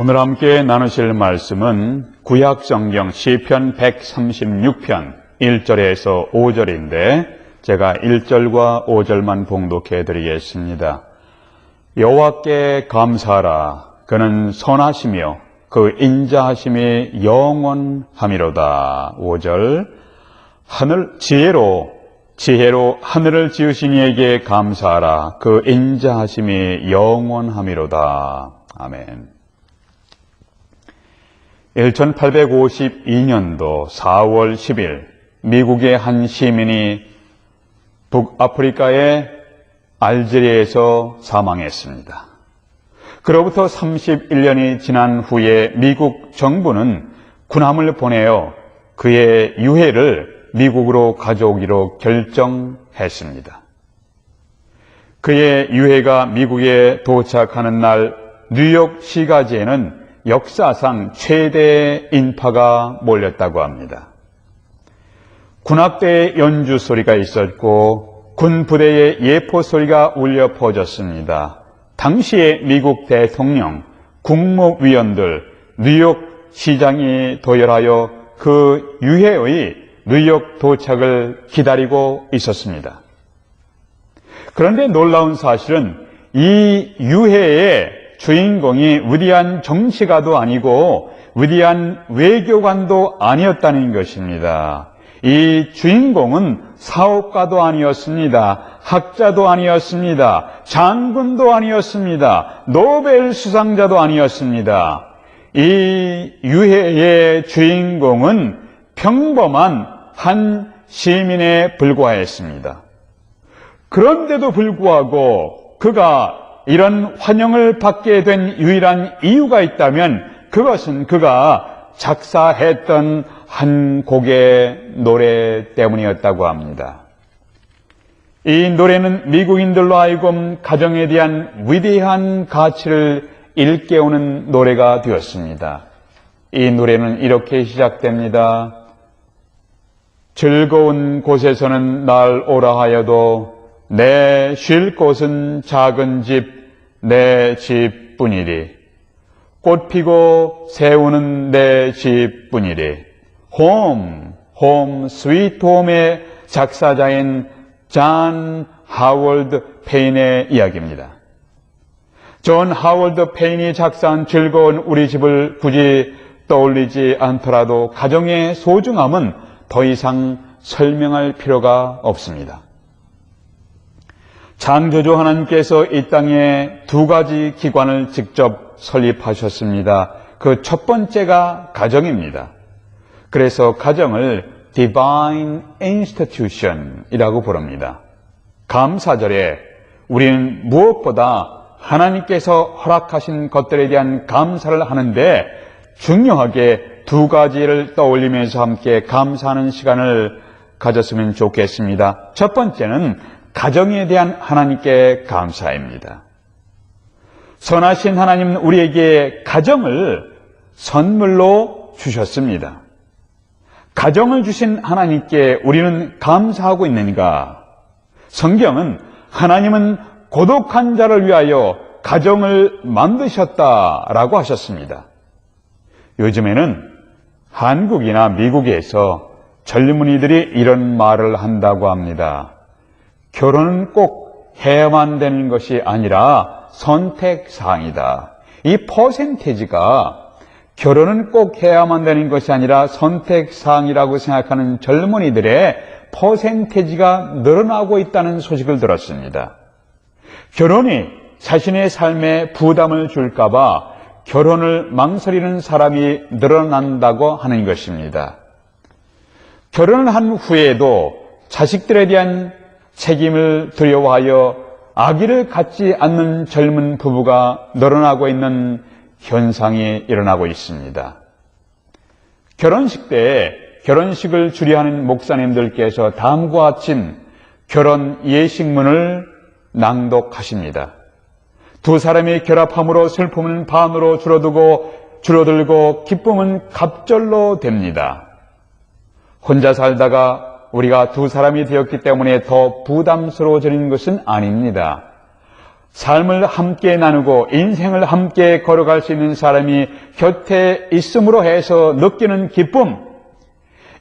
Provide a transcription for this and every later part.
오늘 함께 나누실 말씀은 구약성경 시편 136편 1절에서 5절인데 제가 1절과 5절만 봉독해 드리겠습니다. 여호와께 감사하라. 그는 선하시며 그 인자하심이 영원하미로다. 5절 지혜로 하늘을 지으신 이에게 감사하라. 그 인자하심이 영원하미로다. 아멘. 1852년도 4월 10일 미국의 한 시민이 북아프리카의 알제리에서 사망했습니다. 그로부터 31년이 지난 후에 미국 정부는 군함을 보내어 그의 유해를 미국으로 가져오기로 결정했습니다. 그의 유해가 미국에 도착하는 날 뉴욕 시가지에는 역사상 최대의 인파가 몰렸다고 합니다. 군악대의 연주 소리가 있었고 군 부대의 예포 소리가 울려 퍼졌습니다. 당시의 미국 대통령, 국무위원들, 뉴욕 시장이 도열하여 그 유해의 뉴욕 도착을 기다리고 있었습니다. 그런데 놀라운 사실은 이 유해의 주인공이 위대한 정치가도 아니고 위대한 외교관도 아니었다는 것입니다. 이 주인공은 사업가도 아니었습니다. 학자도 아니었습니다. 장군도 아니었습니다. 노벨 수상자도 아니었습니다. 이 유해의 주인공은 평범한 한 시민에 불과했습니다. 그런데도 불구하고 그가 이런 환영을 받게 된 유일한 이유가 있다면 그것은 그가 작사했던 한 곡의 노래 때문이었다고 합니다. 이 노래는 미국인들로 하여금 가정에 대한 위대한 가치를 일깨우는 노래가 되었습니다. 이 노래는 이렇게 시작됩니다. 즐거운 곳에서는 날 오라 하여도 내 쉴 곳은 작은 집, 내 집뿐이리. 꽃 피고 세우는 내 집뿐이리. 홈, 스위트 홈의 작사자인 존 하워드 페인의 이야기입니다. 존 하워드 페인이 작사한 즐거운 우리 집을 굳이 떠올리지 않더라도 가정의 소중함은 더 이상 설명할 필요가 없습니다. 창조주 하나님께서 이 땅에 두 가지 기관을 직접 설립하셨습니다. 그 첫 번째가 가정입니다. 그래서 가정을 Divine Institution이라고 부릅니다. 감사절에 우리는 무엇보다 하나님께서 허락하신 것들에 대한 감사를 하는데 중요하게 두 가지를 떠올리면서 함께 감사하는 시간을 가졌으면 좋겠습니다. 첫 번째는 가정에 대한 하나님께 감사입니다. 선하신 하나님은 우리에게 가정을 선물로 주셨습니다. 가정을 주신 하나님께 우리는 감사하고 있는가? 성경은 하나님은 고독한 자를 위하여 가정을 만드셨다라고 하셨습니다. 요즘에는 한국이나 미국에서 젊은이들이 이런 말을 한다고 합니다. 결혼은 꼭 해야만 되는 것이 아니라 선택사항이다. 이 퍼센테이지가 결혼은 꼭 해야만 되는 것이 아니라 선택사항이라고 생각하는 젊은이들의 퍼센테이지가 늘어나고 있다는 소식을 들었습니다. 결혼이 자신의 삶에 부담을 줄까 봐 결혼을 망설이는 사람이 늘어난다고 하는 것입니다. 결혼을 한 후에도 자식들에 대한 책임을 두려워하여 아기를 갖지 않는 젊은 부부가 늘어나고 있는 현상이 일어나고 있습니다. 결혼식 때 결혼식을 주례하는 목사님들께서 다음과 같은 결혼 예식문을 낭독하십니다. 두 사람이 결합함으로 슬픔은 반으로 줄어들고 기쁨은 갑절로 됩니다. 혼자 살다가 우리가 두 사람이 되었기 때문에 더 부담스러워지는 것은 아닙니다. 삶을 함께 나누고 인생을 함께 걸어갈 수 있는 사람이 곁에 있음으로 해서 느끼는 기쁨,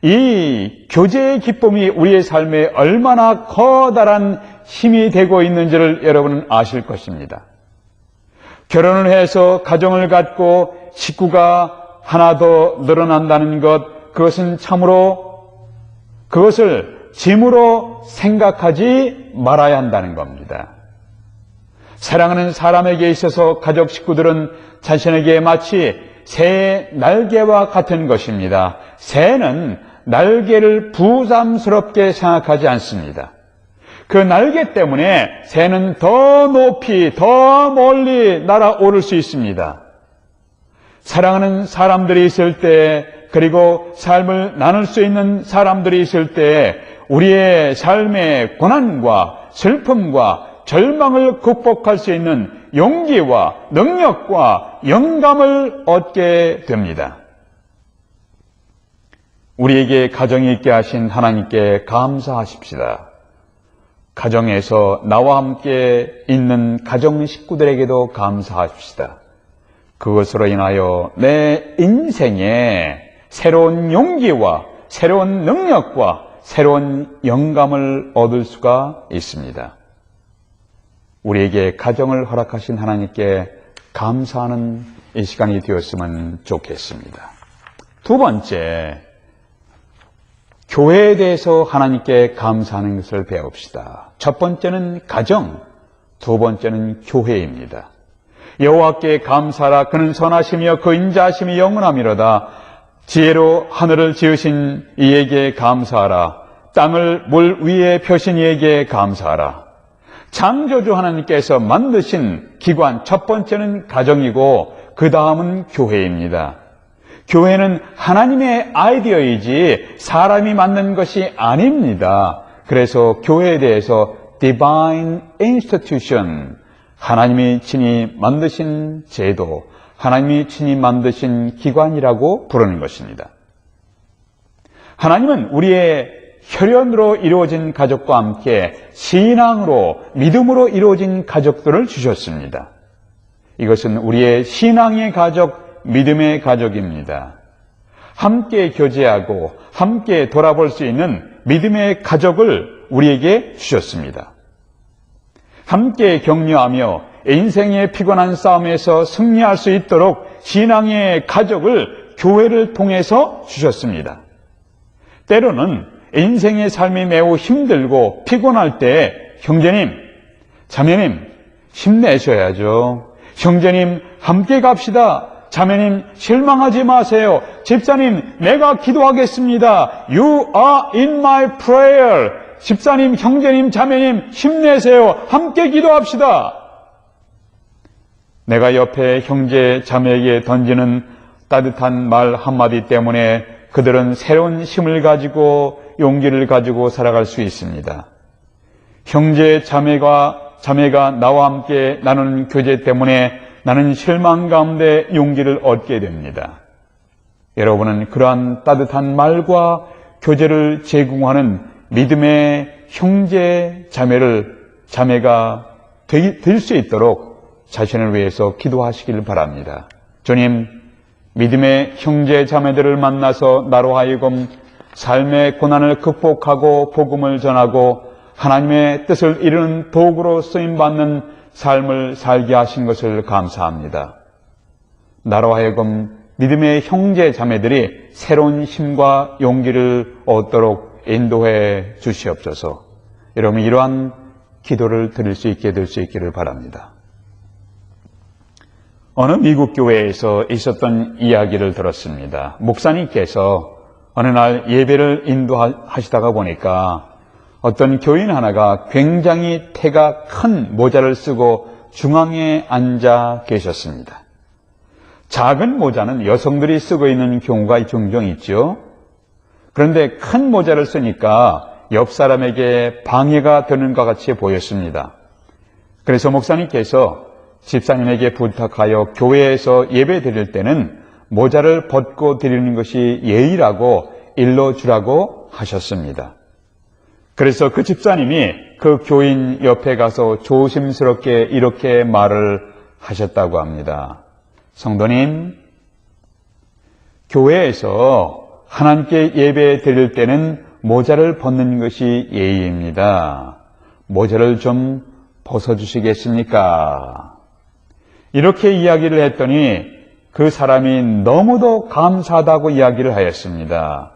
이 교제의 기쁨이 우리의 삶에 얼마나 커다란 힘이 되고 있는지를 여러분은 아실 것입니다. 결혼을 해서 가정을 갖고 식구가 하나 더 늘어난다는 것, 그것은 참으로 그것을 짐으로 생각하지 말아야 한다는 겁니다. 사랑하는 사람에게 있어서 가족 식구들은 자신에게 마치 새의 날개와 같은 것입니다. 새는 날개를 부담스럽게 생각하지 않습니다. 그 날개 때문에 새는 더 높이, 더 멀리 날아오를 수 있습니다. 사랑하는 사람들이 있을 때, 그리고 삶을 나눌 수 있는 사람들이 있을 때 우리의 삶의 고난과 슬픔과 절망을 극복할 수 있는 용기와 능력과 영감을 얻게 됩니다. 우리에게 가정이 있게 하신 하나님께 감사하십시다. 가정에서 나와 함께 있는 가정 식구들에게도 감사합시다. 그것으로 인하여 내 인생에 새로운 용기와 새로운 능력과 새로운 영감을 얻을 수가 있습니다. 우리에게 가정을 허락하신 하나님께 감사하는 이 시간이 되었으면 좋겠습니다. 두 번째, 교회에 대해서 하나님께 감사하는 것을 배웁시다. 첫 번째는 가정, 두 번째는 교회입니다. 여호와께 감사하라. 그는 선하시며 그 인자하심이 영원하미로다. 지혜로 하늘을 지으신 이에게 감사하라. 땅을 물 위에 펴신 이에게 감사하라. 창조주 하나님께서 만드신 기관, 첫 번째는 가정이고 그 다음은 교회입니다. 교회는 하나님의 아이디어이지 사람이 만든 것이 아닙니다. 그래서 교회에 대해서 Divine Institution, 하나님이 친히 만드신 제도, 하나님이 친히 만드신 기관이라고 부르는 것입니다. 하나님은 우리의 혈연으로 이루어진 가족과 함께 신앙으로, 믿음으로 이루어진 가족들을 주셨습니다. 이것은 우리의 신앙의 가족, 믿음의 가족입니다. 함께 교제하고 함께 돌아볼 수 있는 믿음의 가족을 우리에게 주셨습니다. 함께 격려하며 인생의 피곤한 싸움에서 승리할 수 있도록 신앙의 가족을 교회를 통해서 주셨습니다. 때로는 인생의 삶이 매우 힘들고 피곤할 때 형제님, 자매님 힘내셔야죠. 형제님 함께 갑시다. 자매님 실망하지 마세요. 집사님 내가 기도하겠습니다. You are in my prayer. 집사님, 형제님, 자매님 힘내세요. 함께 기도합시다. 내가 옆에 형제, 자매에게 던지는 따뜻한 말 한마디 때문에 그들은 새로운 힘을 가지고 용기를 가지고 살아갈 수 있습니다. 형제, 자매가 나와 함께 나누는 교제 때문에 나는 실망 가운데 용기를 얻게 됩니다. 여러분은 그러한 따뜻한 말과 교제를 제공하는 믿음의 형제, 자매가 될 수 있도록 자신을 위해서 기도하시길 바랍니다. 주님, 믿음의 형제, 자매들을 만나서 나로 하여금 삶의 고난을 극복하고 복음을 전하고 하나님의 뜻을 이루는 도구로 쓰임받는 삶을 살게 하신 것을 감사합니다. 나로 하여금 믿음의 형제 자매들이 새로운 힘과 용기를 얻도록 인도해 주시옵소서. 여러분 이러한 기도를 드릴 수 있게 될 수 있기를 바랍니다. 어느 미국 교회에서 있었던 이야기를 들었습니다. 목사님께서 어느 날 예배를 인도하시다가 보니까 어떤 교인 하나가 굉장히 태가 큰 모자를 쓰고 중앙에 앉아 계셨습니다. 작은 모자는 여성들이 쓰고 있는 경우가 종종 있죠. 그런데 큰 모자를 쓰니까 옆 사람에게 방해가 되는 것 같이 보였습니다. 그래서 목사님께서 집사님에게 부탁하여 교회에서 예배 드릴 때는 모자를 벗고 드리는 것이 예의라고 일러주라고 하셨습니다. 그래서 그 집사님이 그 교인 옆에 가서 조심스럽게 이렇게 말을 하셨다고 합니다. 성도님, 교회에서 하나님께 예배 드릴 때는 모자를 벗는 것이 예의입니다. 모자를 좀 벗어주시겠습니까? 이렇게 이야기를 했더니 그 사람이 너무도 감사하다고 이야기를 하였습니다.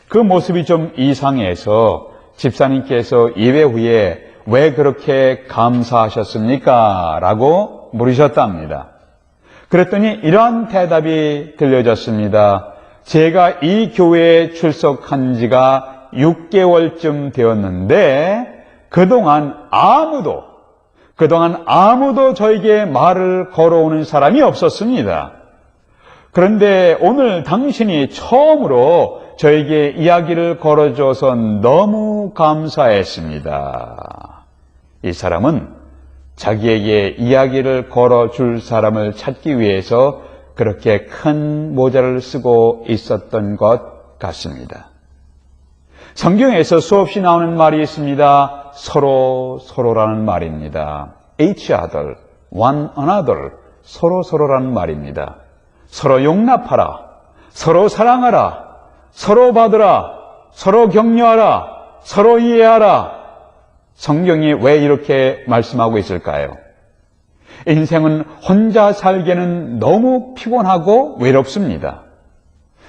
그 모습이 좀 이상해서 집사님께서 예배 후에 왜 그렇게 감사하셨습니까? 라고 물으셨답니다. 그랬더니 이러한 대답이 들려졌습니다. 제가 이 교회에 출석한 지가 6개월쯤 되었는데 그동안 아무도 저에게 말을 걸어오는 사람이 없었습니다. 그런데 오늘 당신이 처음으로 저에게 이야기를 걸어줘서 너무 감사했습니다. 이 사람은 자기에게 이야기를 걸어줄 사람을 찾기 위해서 그렇게 큰 모자를 쓰고 있었던 것 같습니다. 성경에서 수없이 나오는 말이 있습니다. 서로라는 말입니다. each other, one another, 서로라는 말입니다. 서로 용납하라, 서로 사랑하라, 서로 받으라, 서로 격려하라, 서로 이해하라. 성경이 왜 이렇게 말씀하고 있을까요? 인생은 혼자 살기에는 너무 피곤하고 외롭습니다.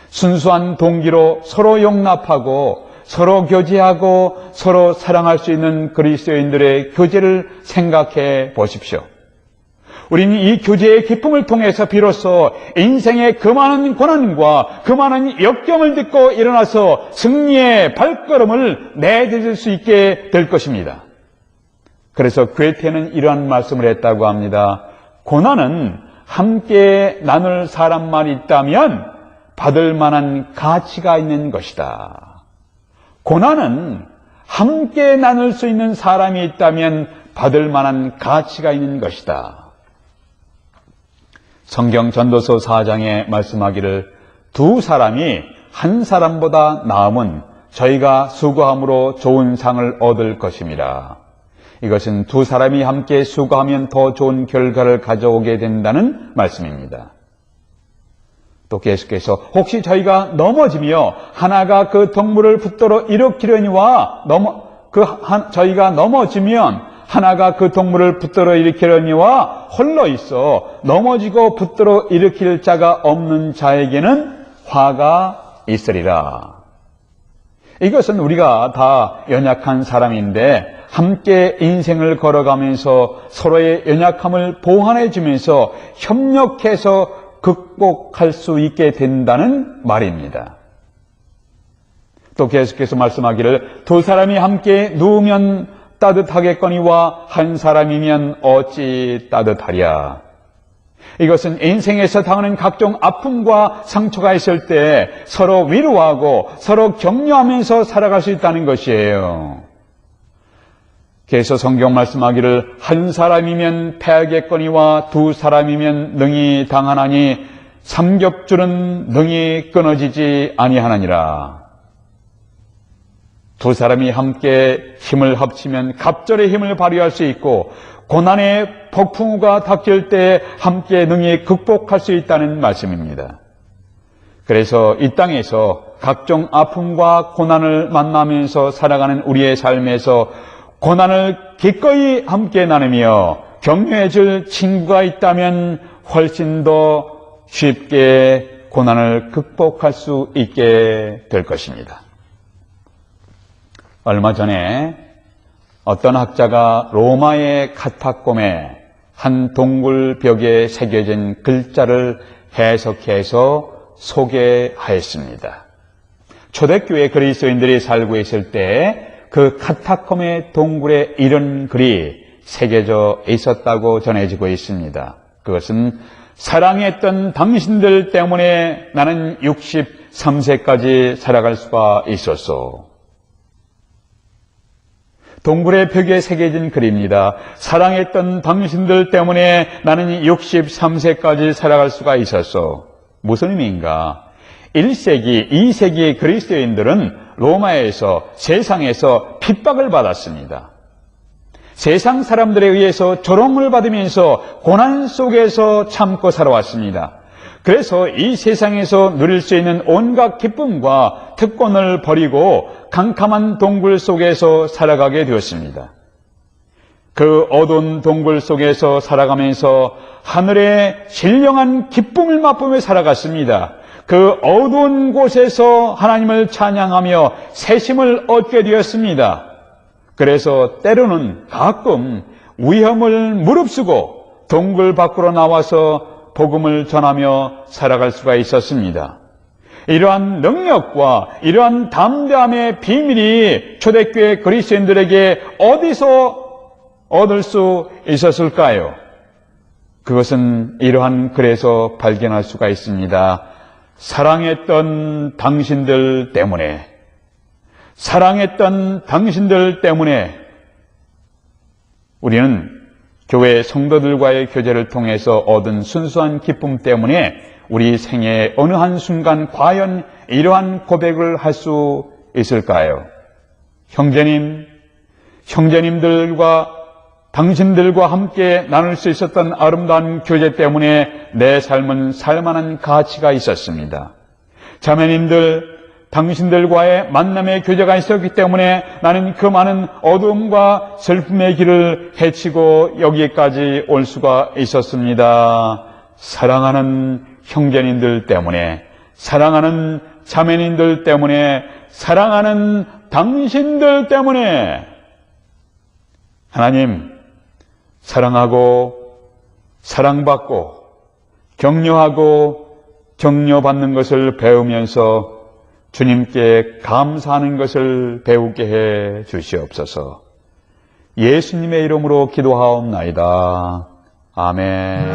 순수한 동기로 서로 용납하고 서로 교제하고 서로 사랑할 수 있는 그리스도인들의 교제를 생각해 보십시오. 우리는 이 교제의 기쁨을 통해서 비로소 인생의 그 많은 고난과 그 많은 역경을 딛고 일어나서 승리의 발걸음을 내딛을 수 있게 될 것입니다. 그래서 괴테는 이러한 말씀을 했다고 합니다. 고난은 함께 나눌 사람만 있다면 받을 만한 가치가 있는 것이다. 고난은 함께 나눌 수 있는 사람이 있다면 받을 만한 가치가 있는 것이다. 성경 전도서 4장에 말씀하기를 두 사람이 한 사람보다 나음은 저희가 수고함으로 좋은 상을 얻을 것임이라. 이것은 두 사람이 함께 수고하면 더 좋은 결과를 가져오게 된다는 말씀입니다. 또 계속해서 혹시 저희가 넘어지며 하나가 그 동물을 붙들어 일으키려니와 저희가 넘어지면 하나가 그 동물을 붙들어 일으키려니와 홀로 있어 넘어지고 붙들어 일으킬 자가 없는 자에게는 화가 있으리라. 이것은 우리가 다 연약한 사람인데 함께 인생을 걸어가면서 서로의 연약함을 보완해 주면서 협력해서 극복할 수 있게 된다는 말입니다. 또 계속해서 말씀하기를 두 사람이 함께 누우면 따뜻하겠거니와 한 사람이면 어찌 따뜻하랴. 이것은 인생에서 당하는 각종 아픔과 상처가 있을 때 서로 위로하고 서로 격려하면서 살아갈 수 있다는 것이에요. 그래서 성경 말씀하기를 한 사람이면 패하겠거니와 두 사람이면 능히 당하나니 삼겹줄은 능히 끊어지지 아니하느니라. 두 사람이 함께 힘을 합치면 갑절의 힘을 발휘할 수 있고 고난의 폭풍우가 닥칠 때 함께 능히 극복할 수 있다는 말씀입니다. 그래서 이 땅에서 각종 아픔과 고난을 만나면서 살아가는 우리의 삶에서 고난을 기꺼이 함께 나누며 격려해 줄 친구가 있다면 훨씬 더 쉽게 고난을 극복할 수 있게 될 것입니다. 얼마 전에 어떤 학자가 로마의 카타콤에 한 동굴 벽에 새겨진 글자를 해석해서 소개하였습니다. 초대교회 그리스도인들이 살고 있을 때 그 카타콤의 동굴에 이런 글이 새겨져 있었다고 전해지고 있습니다. 그것은 사랑했던 당신들 때문에 나는 63세까지 살아갈 수가 있었소. 동굴의 벽에 새겨진 글입니다. 사랑했던 당신들 때문에 나는 63세까지 살아갈 수가 있었소. 무슨 의미인가? 1세기, 2세기의 그리스도인들은 로마에서 세상에서 핍박을 받았습니다. 세상 사람들에 의해서 조롱을 받으면서 고난 속에서 참고 살아왔습니다. 그래서 이 세상에서 누릴 수 있는 온갖 기쁨과 특권을 버리고 캄캄한 동굴 속에서 살아가게 되었습니다. 그 어두운 동굴 속에서 살아가면서 하늘의 신령한 기쁨을 맛보며 살아갔습니다. 그 어두운 곳에서 하나님을 찬양하며 새심을 얻게 되었습니다. 그래서 때로는 가끔 위험을 무릅쓰고 동굴 밖으로 나와서 복음을 전하며 살아갈 수가 있었습니다. 이러한 능력과 이러한 담대함의 비밀이 초대교회 그리스도인들에게 어디서 얻을 수 있었을까요? 그것은 이러한 글에서 발견할 수가 있습니다. 사랑했던 당신들 때문에, 사랑했던 당신들 때문에 우리는 교회 성도들과의 교제를 통해서 얻은 순수한 기쁨 때문에 우리 생애의 어느 한순간 과연 이러한 고백을 할 수 있을까요? 형제님들과 당신들과 함께 나눌 수 있었던 아름다운 교제 때문에 내 삶은 살만한 가치가 있었습니다. 자매님들, 당신들과의 만남의 교제가 있었기 때문에 나는 그 많은 어두움과 슬픔의 길을 헤치고 여기까지 올 수가 있었습니다. 사랑하는 형제님들 때문에, 사랑하는 자매님들 때문에, 사랑하는 당신들 때문에 하나님, 사랑하고 사랑받고 격려하고 격려받는 것을 배우면서 주님께 감사하는 것을 배우게 해 주시옵소서. 예수님의 이름으로 기도하옵나이다. 아멘.